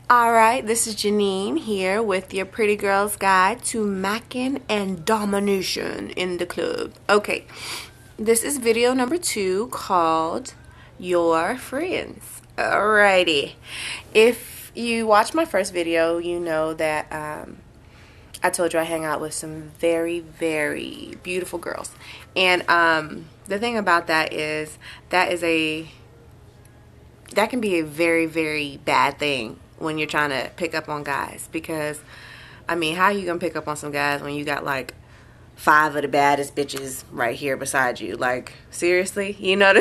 Alright, this is Janine here with your Pretty Girl's Guide to Macking and Domination in the Club. Okay, this is video number 2 called Your Friends. Alrighty, if you watched my first video, you know that I told you I hang out with some very, very beautiful girls. And the thing about that is that can be a very, very bad thing when you're trying to pick up on guys, because I mean, how are you gonna pick up on some guys when you got like 5 of the baddest bitches right here beside you? Like, seriously, you know?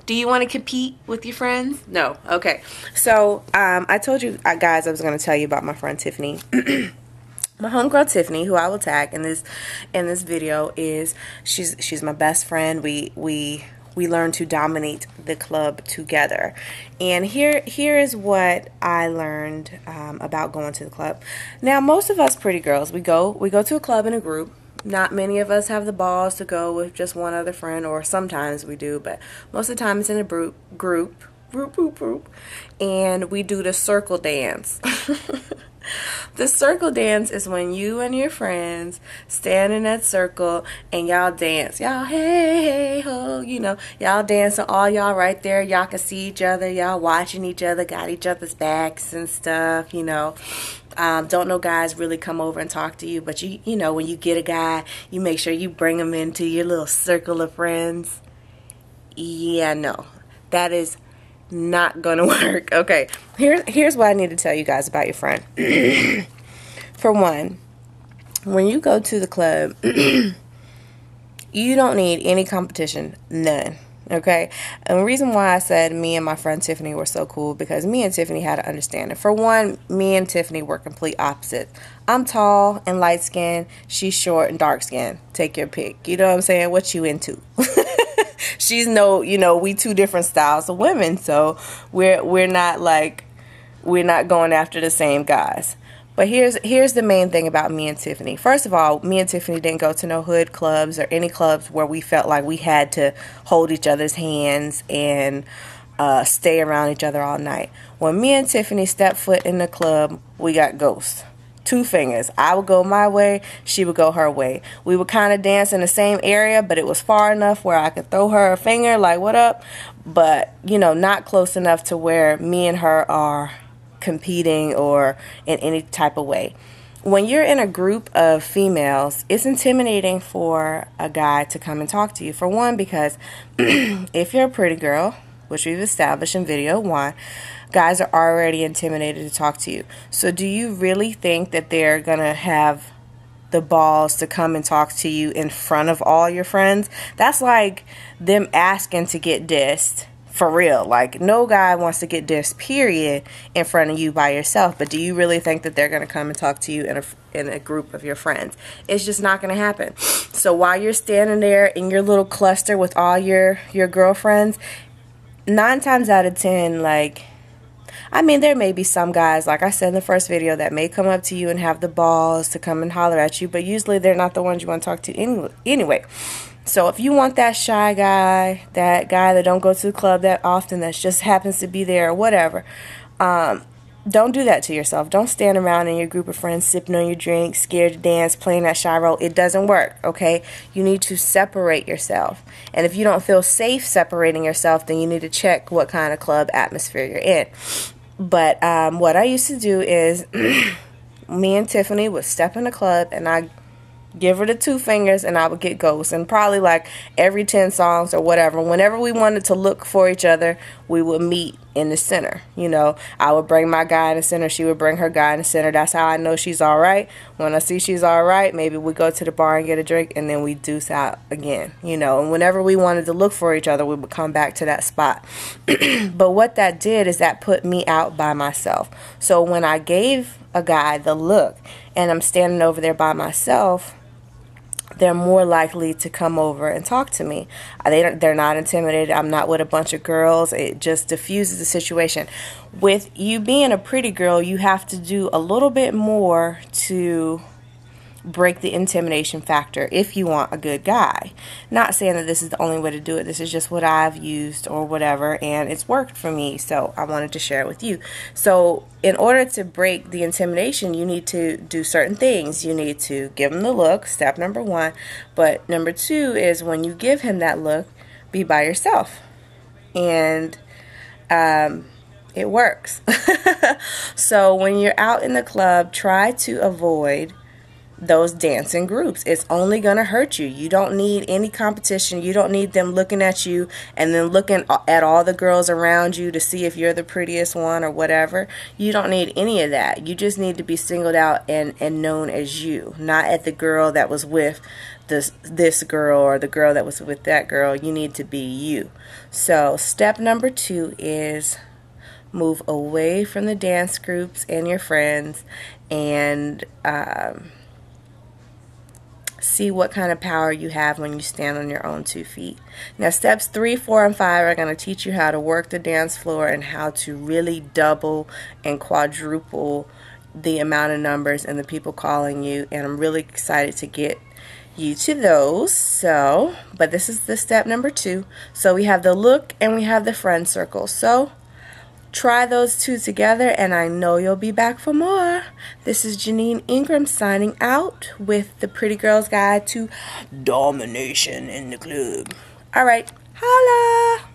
Do you want to compete with your friends? No. Okay, so I told you guys I was gonna tell you about my friend Tiffany. My homegirl Tiffany, who I will tag in this video, is she's my best friend. We learn to dominate the club together. And here is what I learned about going to the club. Now, most of us pretty girls, we go to a club in a group. Not many of us have the balls to go with just one other friend, or sometimes we do, but most of the time it's in a group, and we do the circle dance. The circle dance is when you and your friends stand in that circle and y'all dance. Y'all, hey, hey, ho, you know, y'all dancing, all y'all right there. Y'all can see each other. Y'all watching each other, got each other's backs and stuff, you know. Don't know guys really come over and talk to you, but you know, when you get a guy, you make sure you bring him into your little circle of friends. Yeah, no, that is not gonna work. Okay, here's what I need to tell you guys about your friend. For one, when you go to the club, you don't need any competition, none. Okay, and the reason why I said me and my friend Tiffany were so cool, because me and Tiffany had an understanding. For one, me and Tiffany were complete opposites. I'm tall and light skinned, she's short and dark skinned. Take your pick. You know what I'm saying? What you into? She's we two different styles of women, so we're not going after the same guys. But here's the main thing about me and Tiffany. First of all, me and Tiffany didn't go to no hood clubs or any clubs where we felt like we had to hold each other's hands and stay around each other all night. When me and Tiffany stepped foot in the club, we got ghosts. 2 fingers. I would go my way, she would go her way. We would kind of dance in the same area, but it was far enough where I could throw her a finger like, what up? But, not close enough to where me and her are competing or in any type of way. When you're in a group of females, it's intimidating for a guy to come and talk to you. For one, because if you're a pretty girl, which we've established in video 1, guys are already intimidated to talk to you. So do you really think that they're going to have the balls to come and talk to you in front of all your friends? That's like them asking to get dissed. For real. Like, no guy wants to get dissed, period, in front of you by yourself. But do you really think that they're going to come and talk to you in a group of your friends? It's just not going to happen. So while you're standing there in your little cluster with all your girlfriends, 9 times out of 10, there may be some guys, like I said in the first video, that may come up to you and have the balls to come and holler at you, but usually they're not the ones you want to talk to anyway. So if you want that shy guy, that guy that don't go to the club that often, that just happens to be there or whatever, don't do that to yourself. Don't stand around in your group of friends sipping on your drink, scared to dance, playing that shy role. It doesn't work, okay? You need to separate yourself. And if you don't feel safe separating yourself, then you need to check what kind of club atmosphere you're in. But what I used to do is me and Tiffany would step in the club and I give her the 2 fingers and I would get ghosts. And probably like every 10 songs or whatever, whenever we wanted to look for each other, we would meet in the center. I would bring my guy in the center, she would bring her guy in the center. That's how I know she's all right. When I see she's all right, maybe we go to the bar and get a drink, and then we deuce out again. And whenever we wanted to look for each other, we would come back to that spot. But what that did is that put me out by myself. So when I gave a guy the look and I'm standing over there by myself, they're more likely to come over and talk to me. They're not intimidated. I'm not with a bunch of girls. It just diffuses the situation. With you being a pretty girl, you have to do a little bit more to break the intimidation factor if you want a good guy. Not saying that this is the only way to do it. This is just what I've used or whatever, and it's worked for me, so I wanted to share it with you. So in order to break the intimidation, you need to do certain things. You need to give him the look, step number 1. But number 2 is when you give him that look, be by yourself. And it works. So when you're out in the club, try to avoid those dancing groups. It's only going to hurt you. You don't need any competition. You don't need them looking at you and then looking at all the girls around you to see if you're the prettiest one or whatever. You don't need any of that. You just need to be singled out and known as you, not at the girl that was with this girl or the girl that was with that girl. You need to be you. So step number 2 is move away from the dance groups and your friends, and see what kind of power you have when you stand on your own 2 feet. Now steps 3, 4, and 5 are going to teach you how to work the dance floor and how to really double and quadruple the amount of numbers and the people calling you, and I'm really excited to get you to those. So, but this is the step number 2. So we have the look and we have the friend circle. So try those 2 together, and I know you'll be back for more. This is Janine Ingram signing out with the Pretty Girl's Guide to Domination in the Club. Alright, holla!